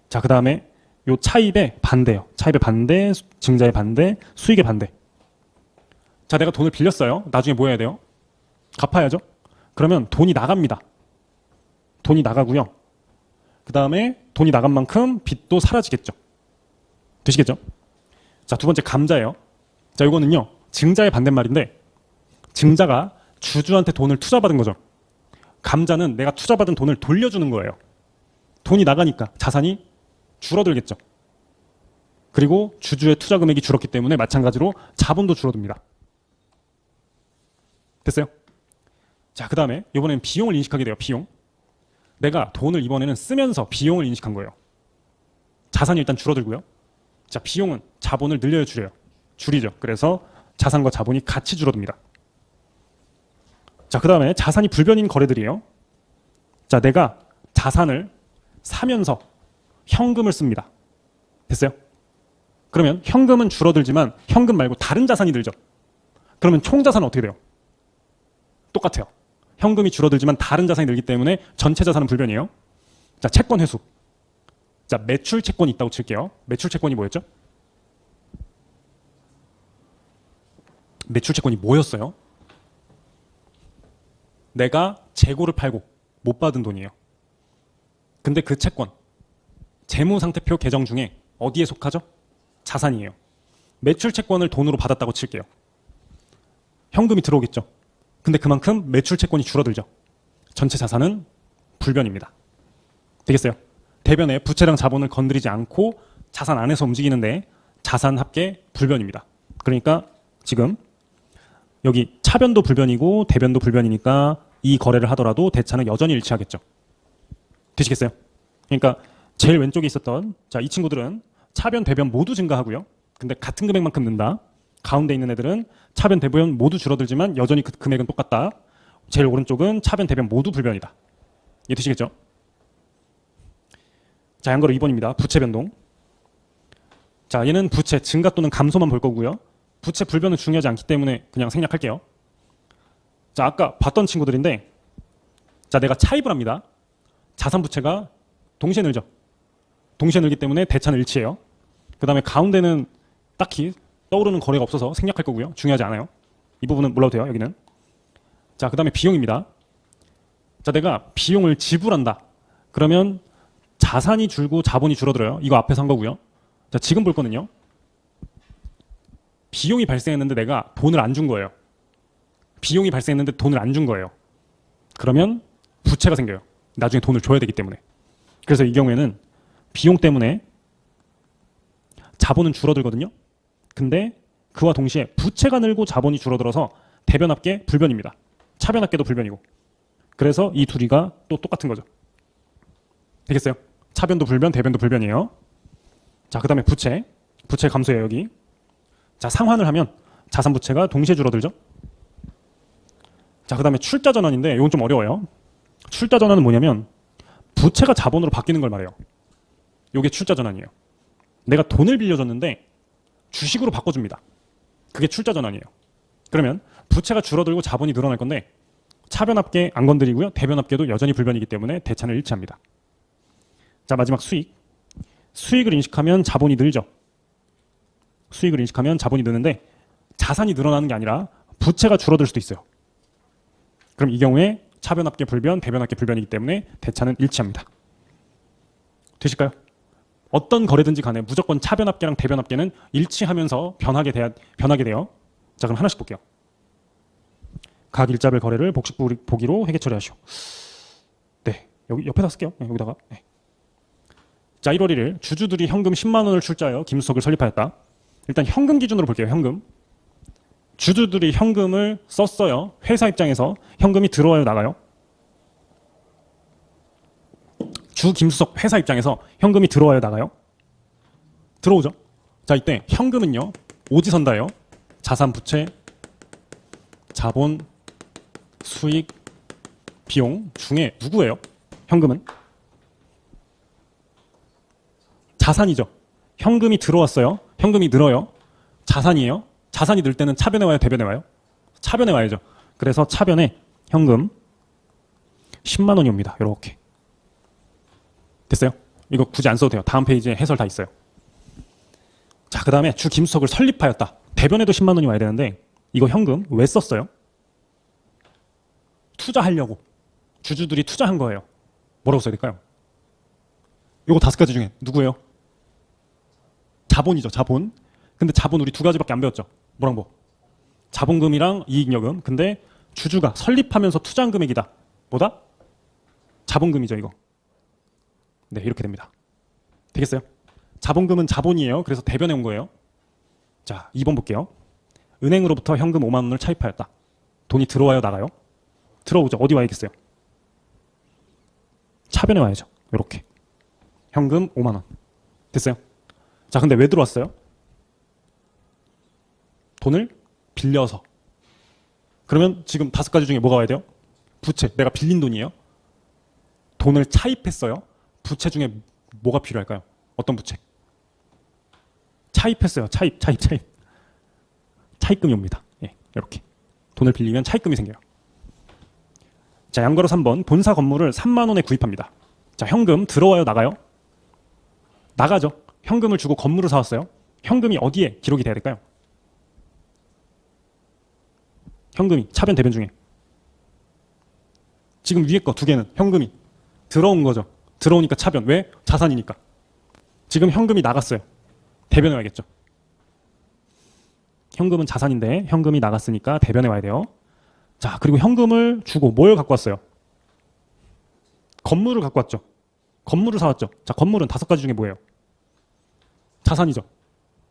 자, 그 다음에 요 차입의 반대요. 차입의 반대, 증자의 반대, 수익의 반대. 자, 내가 돈을 빌렸어요. 나중에 뭐 해야 돼요? 갚아야죠. 그러면 돈이 나갑니다. 돈이 나가고요. 그 다음에 돈이 나간 만큼 빚도 사라지겠죠. 되시겠죠? 자, 두 번째 감자예요. 자, 이거는요 증자의 반대말인데, 증자가 주주한테 돈을 투자받은 거죠. 감자는 내가 투자받은 돈을 돌려주는 거예요. 돈이 나가니까 자산이 줄어들겠죠. 그리고 주주의 투자 금액이 줄었기 때문에 마찬가지로 자본도 줄어듭니다. 됐어요? 자, 그 다음에 이번에는 비용을 인식하게 돼요. 비용. 내가 돈을 이번에는 쓰면서 비용을 인식한 거예요. 자산이 일단 줄어들고요. 자, 비용은 자본을 늘려요, 줄여요? 줄이죠. 그래서 자산과 자본이 같이 줄어듭니다. 자, 그 다음에 자산이 불변인 거래들이에요. 자, 내가 자산을 사면서 현금을 씁니다. 됐어요? 그러면 현금은 줄어들지만 현금 말고 다른 자산이 늘죠. 그러면 총 자산은 어떻게 돼요? 똑같아요. 현금이 줄어들지만 다른 자산이 늘기 때문에 전체 자산은 불변이에요. 자, 채권 회수. 자, 매출 채권이 있다고 칠게요. 매출 채권이 뭐였죠? 매출 채권이 뭐였어요? 내가 재고를 팔고 못 받은 돈이에요. 근데 그 채권, 재무상태표 계정 중에 어디에 속하죠? 자산이에요. 매출 채권을 돈으로 받았다고 칠게요. 현금이 들어오겠죠. 근데 그만큼 매출 채권이 줄어들죠. 전체 자산은 불변입니다. 되겠어요? 대변에 부채랑 자본을 건드리지 않고 자산 안에서 움직이는데 자산 합계 불변입니다. 그러니까 지금 여기 차변도 불변이고 대변도 불변이니까 이 거래를 하더라도 대차는 여전히 일치하겠죠. 되시겠어요? 그러니까 제일 왼쪽에 있었던 이 친구들은 차변, 대변 모두 증가하고요. 근데 같은 금액만큼 는다. 가운데 있는 애들은 차변, 대변 모두 줄어들지만 여전히 그 금액은 똑같다. 제일 오른쪽은 차변, 대변 모두 불변이다. 이해되시겠죠? 자, 양거로 2번입니다. 부채 변동. 자, 얘는 부채 증가 또는 감소만 볼 거고요. 부채 불변은 중요하지 않기 때문에 그냥 생략할게요. 자, 아까 봤던 친구들인데, 자, 내가 차입을 합니다. 자산 부채가 동시에 늘죠. 동시에 늘기 때문에 대차는 일치해요. 그 다음에 가운데는 딱히 떠오르는 거래가 없어서 생략할 거고요. 중요하지 않아요. 이 부분은 몰라도 돼요, 여기는. 자, 그 다음에 비용입니다. 자, 내가 비용을 지불한다. 그러면 자산이 줄고 자본이 줄어들어요. 이거 앞에서 한 거고요. 자, 지금 볼 거는요. 비용이 발생했는데 내가 돈을 안 준 거예요. 비용이 발생했는데 돈을 안 준 거예요. 그러면 부채가 생겨요. 나중에 돈을 줘야 되기 때문에. 그래서 이 경우에는 비용 때문에 자본은 줄어들거든요. 근데 그와 동시에 부채가 늘고 자본이 줄어들어서 대변합계 불변입니다. 차변합계도 불변이고. 그래서 이 둘이가 또 똑같은 거죠. 되겠어요? 차변도 불변, 대변도 불변이에요. 자, 그 다음에 부채. 부채 감소해요, 여기. 자, 상환을 하면 자산 부채가 동시에 줄어들죠. 자, 그 다음에 출자 전환인데 이건 좀 어려워요. 출자 전환은 뭐냐면 부채가 자본으로 바뀌는 걸 말해요. 이게 출자 전환이에요. 내가 돈을 빌려줬는데 주식으로 바꿔줍니다. 그게 출자 전환이에요. 그러면 부채가 줄어들고 자본이 늘어날 건데 차변합계 안 건드리고요. 대변합계도 여전히 불변이기 때문에 대차는 일치합니다. 자, 마지막 수익. 수익을 인식하면 자본이 늘죠. 수익을 인식하면 자본이 느는데 자산이 늘어나는 게 아니라 부채가 줄어들 수도 있어요. 그럼 이 경우에 차변합계 불변, 대변합계 불변이기 때문에 대차는 일치합니다. 되실까요? 어떤 거래든지 간에 무조건 차변합계랑 대변합계는 일치하면서 변하게 돼요. 자, 그럼 하나씩 볼게요. 각 일자별 거래를 복식 보기로 회계 처리하시오. 네, 여기 옆에다 쓸게요. 네, 여기다가. 네. 자, 1월 1일 주주들이 현금 10만 원을 출자하여 김수석을 설립하였다. 일단 현금 기준으로 볼게요. 현금. 주주들이 현금을 썼어요. 회사 입장에서 현금이 들어와요, 나가요? 주 김수석 회사 입장에서 현금이 들어와요, 나가요? 들어오죠. 자, 이때 현금은요. 오지선다예요. 자산, 부채, 자본, 수익, 비용 중에 누구예요? 현금은? 자산이죠. 현금이 들어왔어요. 현금이 늘어요. 자산이에요. 자산이 늘 때는 차변에 와요, 대변에 와요? 차변에 와야죠. 그래서 차변에 현금 10만 원이 옵니다. 이렇게. 됐어요? 이거 굳이 안 써도 돼요. 다음 페이지에 해설 다 있어요. 자, 그 다음에 주 김수석을 설립하였다. 대변에도 10만 원이 와야 되는데 이거 현금 왜 썼어요? 투자하려고. 주주들이 투자한 거예요. 뭐라고 써야 될까요? 요거 5가지 중에 누구예요? 자본이죠. 자본. 근데 자본 우리 2가지밖에 안 배웠죠. 뭐랑 뭐? 자본금이랑 이익여금. 근데 주주가 설립하면서 투자한 금액이다. 뭐다? 자본금이죠, 이거. 네, 이렇게 됩니다. 되겠어요? 자본금은 자본이에요. 그래서 대변에 온 거예요. 자, 2번 볼게요. 은행으로부터 현금 5만 원을 차입하였다. 돈이 들어와요, 나가요? 들어오죠. 어디 와야겠어요? 차변에 와야죠. 이렇게. 현금 5만 원. 됐어요? 자, 근데 왜 들어왔어요? 돈을 빌려서. 그러면 지금 5가지 중에 뭐가 와야 돼요? 부채. 내가 빌린 돈이에요. 돈을 차입했어요. 부채 중에 뭐가 필요할까요? 어떤 부채? 차입했어요. 차입. 차입금이 옵니다. 예, 이렇게. 돈을 빌리면 차입금이 생겨요. 자, 양거로 3번. 본사 건물을 3만 원에 구입합니다. 자, 현금 들어와요, 나가요? 나가죠. 현금을 주고 건물을 사왔어요. 현금이 어디에 기록이 돼야 될까요? 현금이 차변 대변 중에 지금 위에 거 2개는 현금이 들어온 거죠. 들어오니까 차변. 왜? 자산이니까. 지금 현금이 나갔어요. 대변에 와야겠죠. 현금은 자산인데 현금이 나갔으니까 대변에 와야 돼요. 자, 그리고 현금을 주고 뭘 갖고 왔어요? 건물을 갖고 왔죠. 건물을 사왔죠. 자, 건물은 5가지 중에 뭐예요? 자산이죠.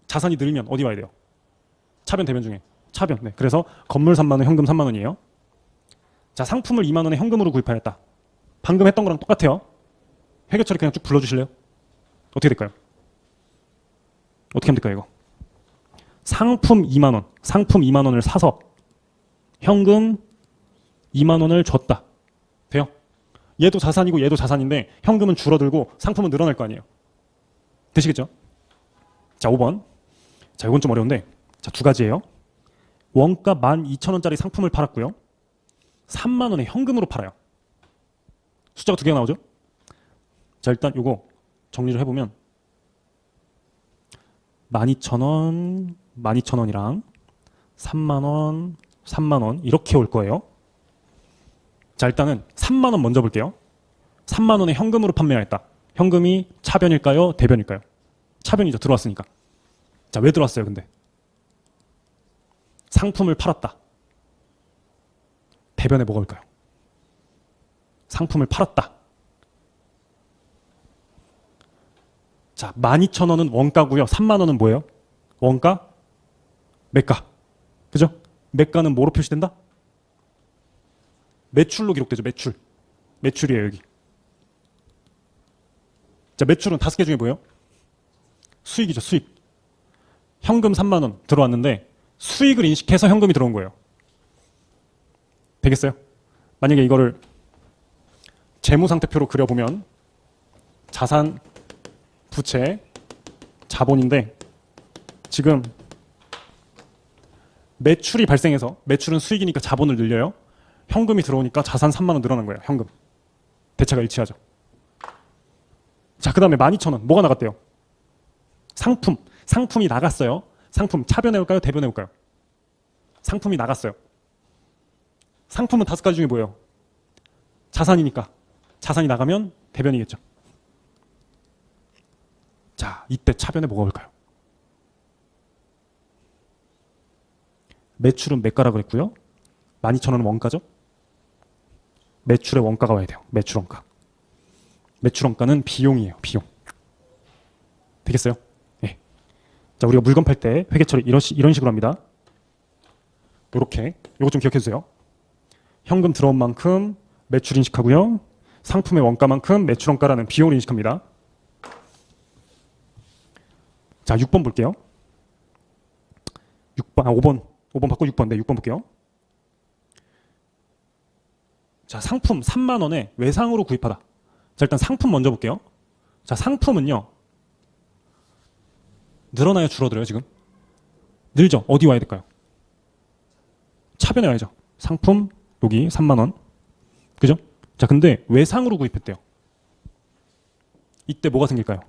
자산이 늘면 어디 와야 돼요? 차변 대변 중에 차변. 네, 그래서 건물 3만 원, 현금 3만 원이에요. 자, 상품을 2만 원에 현금으로 구입하였다. 방금 했던 거랑 똑같아요. 회계 처리 그냥 쭉 불러주실래요? 어떻게 될까요? 어떻게 하면 될까요, 이거? 상품 2만 원, 상품 2만 원을 사서 현금 2만 원을 줬다. 돼요? 얘도 자산이고 얘도 자산인데 현금은 줄어들고 상품은 늘어날 거 아니에요. 되시겠죠? 자, 5번. 자, 이건 좀 어려운데. 자, 두 가지예요. 원가 12,000원짜리 상품을 팔았고요. 3만 원에 현금으로 팔아요. 숫자가 두 개가 나오죠? 자, 일단 요거 정리를 해보면 12,000원, 12,000원이랑 3만 원, 3만 원 이렇게 올 거예요. 자, 일단은 3만 원 먼저 볼게요. 3만 원에 현금으로 판매했다. 현금이 차변일까요? 대변일까요? 차변이죠. 들어왔으니까. 자, 왜 들어왔어요, 근데? 상품을 팔았다. 대변에 뭐가 올까요? 상품을 팔았다. 자, 12,000원은 원가고요. 3만 원은 뭐예요? 원가? 매가. 그죠? 매가는 뭐로 표시된다? 매출로 기록되죠. 매출. 매출이에요, 여기. 자, 매출은 5개 중에 뭐예요? 수익이죠, 수익. 현금 3만 원 들어왔는데 수익을 인식해서 현금이 들어온 거예요. 되겠어요? 만약에 이거를 재무상태표로 그려보면 자산, 부채, 자본인데 지금 매출이 발생해서 매출은 수익이니까 자본을 늘려요. 현금이 들어오니까 자산 3만 원 늘어난 거예요. 현금. 대체가 일치하죠. 자, 그 다음에 12,000원. 뭐가 나갔대요? 상품. 상품이 나갔어요. 상품 차변에 올까요? 대변에 올까요? 상품이 나갔어요. 상품은 5가지 중에 뭐예요? 자산이니까. 자산이 나가면 대변이겠죠. 자, 이때 차변에 뭐가 올까요? 매출은 매가라 그랬고요. 12,000원은 원가죠. 매출의 원가가 와야 돼요. 매출 원가. 매출 원가는 비용이에요. 비용. 되겠어요? 네. 자, 우리가 물건 팔 때 회계 처리 이런 식으로 합니다. 요렇게. 요거 좀 기억해 주세요. 현금 들어온 만큼 매출 인식하고요. 상품의 원가만큼 매출 원가라는 비용을 인식합니다. 자, 6번 볼게요. 6번, 5번 받고 6번. 네, 6번 볼게요. 자, 상품 3만 원에 외상으로 구입하다. 자, 일단 상품 먼저 볼게요. 자, 상품은요. 늘어나요, 줄어들어요, 지금? 늘죠? 어디 와야 될까요? 차변에 와야죠. 상품, 여기 3만 원. 그죠? 자, 근데 외상으로 구입했대요. 이때 뭐가 생길까요?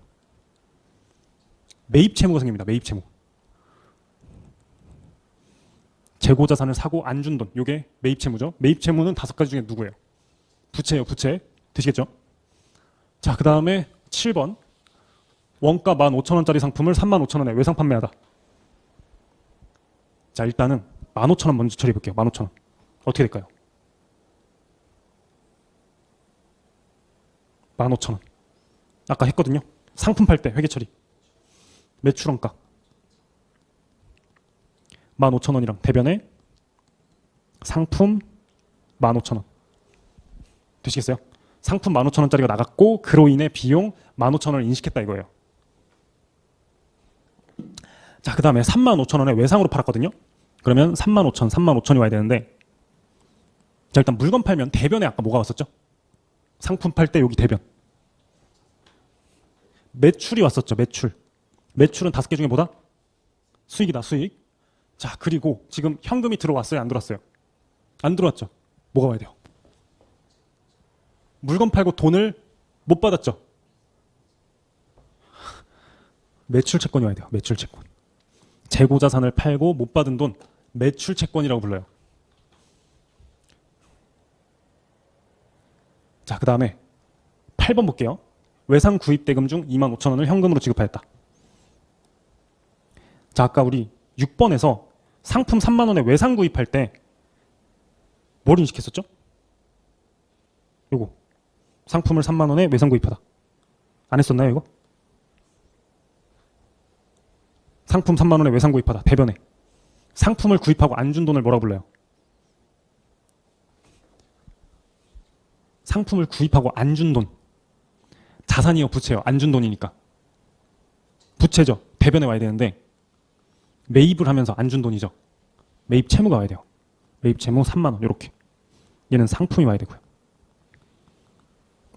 매입 채무가 생깁니다. 매입 채무. 재고 자산을 사고 안 준 돈. 요게 매입 채무죠. 매입 채무는 5가지 중에 누구예요? 부채예요. 부채. 되시겠죠? 자, 그 다음에 7번. 원가 15,000원짜리 상품을 35,000원에 외상 판매하다. 자, 일단은 15,000원 먼저 처리해 볼게요. 15,000원. 어떻게 될까요? 15,000원. 아까 했거든요. 상품 팔 때 회계 처리. 매출 원가 15,000원이랑 대변에 상품 15,000원. 되시겠어요? 상품 15,000원짜리가 나갔고 그로 인해 비용 15,000원을 인식했다 이거예요. 자, 그 다음에 35,000원에 외상으로 팔았거든요. 그러면 35,000, 35,000이 와야 되는데 자, 일단 물건 팔면 대변에 아까 뭐가 왔었죠? 상품 팔 때 여기 대변. 매출이 왔었죠. 매출. 매출은 5개 중에 뭐다? 수익이다. 수익. 자, 그리고 지금 현금이 들어왔어요? 안 들어왔어요? 안 들어왔죠. 뭐가 와야 돼요? 물건 팔고 돈을 못 받았죠. 매출 채권이 와야 돼요. 매출 채권. 재고 자산을 팔고 못 받은 돈 매출 채권이라고 불러요. 자, 그 다음에 8번 볼게요. 외상 구입 대금 중 25,000원을 현금으로 지급하였다. 자, 아까 우리 6번에서 상품 3만 원에 외상 구입할 때 뭘 인식했었죠? 요거. 상품을 3만 원에 외상 구입하다. 안 했었나요, 이거? 상품 3만 원에 외상 구입하다. 대변에. 상품을 구입하고 안 준 돈을 뭐라고 불러요? 상품을 구입하고 안 준 돈. 자산이요, 부채요? 안 준 돈이니까. 부채죠. 대변에 와야 되는데 매입을 하면서 안 준 돈이죠. 매입 채무가 와야 돼요. 매입 채무 3만 원 이렇게. 얘는 상품이 와야 되고요.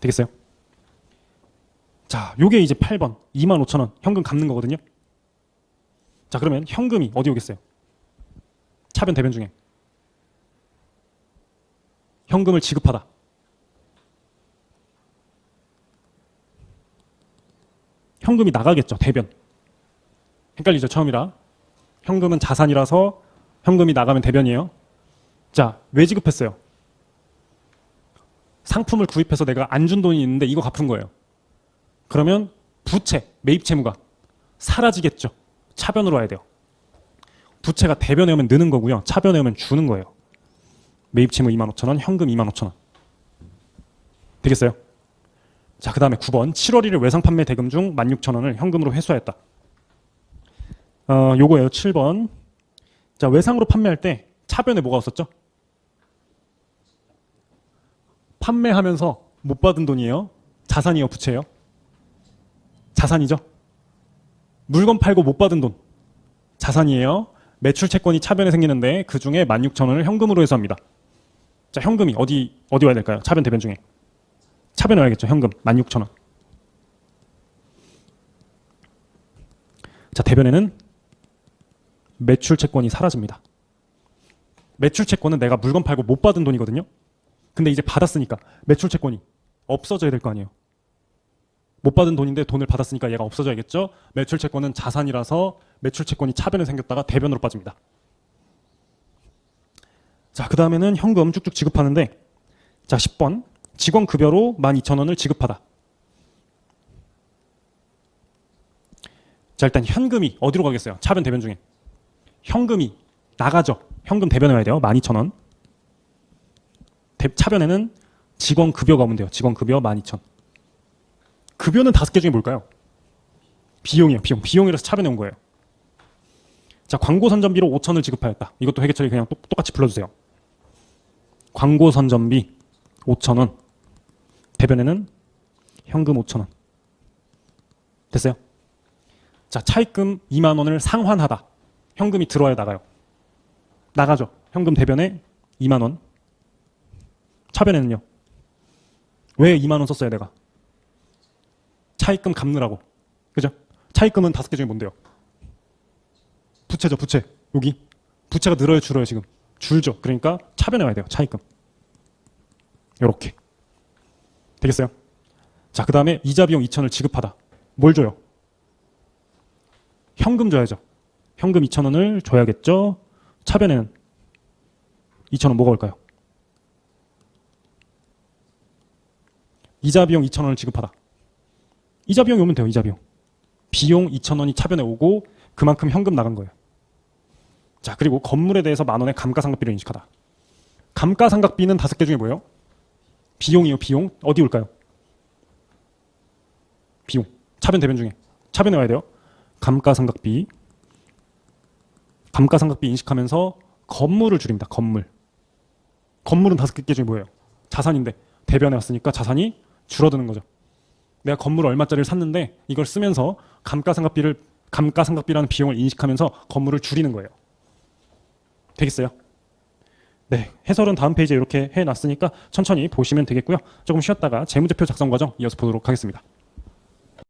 되겠어요? 자, 요게 이제 8번 25,000원 현금 갚는 거거든요. 자, 그러면 현금이 어디 오겠어요? 차변 대변 중에 현금을 지급하다. 현금이 나가겠죠. 대변. 헷갈리죠. 처음이라. 현금은 자산이라서 현금이 나가면 대변이에요. 자, 왜 지급했어요? 상품을 구입해서 내가 안 준 돈이 있는데 이거 갚은 거예요. 그러면 부채, 매입 채무가 사라지겠죠. 차변으로 와야 돼요. 부채가 대변에 오면 느는 거고요. 차변에 오면 주는 거예요. 매입 채무 25,000원, 현금 25,000원. 되겠어요? 자, 그 다음에 9번 7월 1일 외상 판매 대금 중 16,000원을 현금으로 회수하였다. 요거예요. 7번. 자, 외상으로 판매할 때 차변에 뭐가 없었죠? 판매하면서 못 받은 돈이에요. 자산이에요, 부채예요? 자산이죠. 물건 팔고 못 받은 돈. 자산이에요. 매출 채권이 차변에 생기는데 그 중에 16,000원을 현금으로 회수합니다. 자, 현금이 어디 와야 될까요? 차변 대변 중에. 차변에 와야겠죠. 현금 16,000원. 자, 대변에는 매출 채권이 사라집니다. 매출 채권은 내가 물건 팔고 못 받은 돈이거든요. 근데 이제 받았으니까 매출 채권이 없어져야 될 거 아니에요. 못 받은 돈인데 돈을 받았으니까 얘가 없어져야겠죠. 매출 채권은 자산이라서 매출 채권이 차변에 생겼다가 대변으로 빠집니다. 자, 그 다음에는 현금 쭉쭉 지급하는데, 자, 10번 직원 급여로 12,000원을 지급하다. 자, 일단 현금이 어디로 가겠어요? 차변 대변 중에 현금이 나가죠. 현금 대변에 와야 돼요. 12,000원. 차변에는 직원 급여가 오면 돼요. 직원 급여 12,000원. 급여는 5개 중에 뭘까요? 비용이에요. 비용이라서 차변에 온 거예요. 자, 광고 선전비로 5,000원을 지급하였다. 이것도 회계처리 그냥 똑같이 불러주세요. 광고 선전비 5,000원. 대변에는 현금 5,000원. 됐어요? 자, 차입금 2만 원을 상환하다. 현금이 들어와야 나가요. 나가죠. 현금 대변에 2만 원. 차변에는요. 왜 2만 원 썼어요, 내가? 차입금 갚느라고. 그죠? 차입금은 5개 중에 뭔데요? 부채죠, 부채. 여기. 부채가 늘어요, 줄어요, 지금? 줄죠. 그러니까 차변에 와야 돼요, 차입금. 요렇게. 되겠어요? 자, 그 다음에 이자 비용 2,000원을 지급하다. 뭘 줘요? 현금 줘야죠. 현금 2,000원을 줘야겠죠? 차변에는 2,000원 뭐가 올까요? 이자 비용 2,000원을 지급하다. 이자 비용이 오면 돼요. 이자 비용. 비용 2,000원이 차변에 오고 그만큼 현금 나간 거예요. 자, 그리고 건물에 대해서 10,000원의 감가상각비를 인식하다. 감가상각비는 5개 중에 뭐예요? 비용이요. 비용. 어디 올까요? 비용. 차변 대변 중에. 차변에 와야 돼요. 감가상각비. 감가상각비 인식하면서 건물을 줄입니다. 건물은 5개 중에 뭐예요? 자산인데 대변에 왔으니까 자산이 줄어드는 거죠. 내가 건물을 얼마짜리를 샀는데 이걸 쓰면서 감가상각비라는 비용을 인식하면서 건물을 줄이는 거예요. 되겠어요? 네, 해설은 다음 페이지에 이렇게 해놨으니까 천천히 보시면 되겠고요. 조금 쉬었다가 재무제표 작성 과정 이어서 보도록 하겠습니다.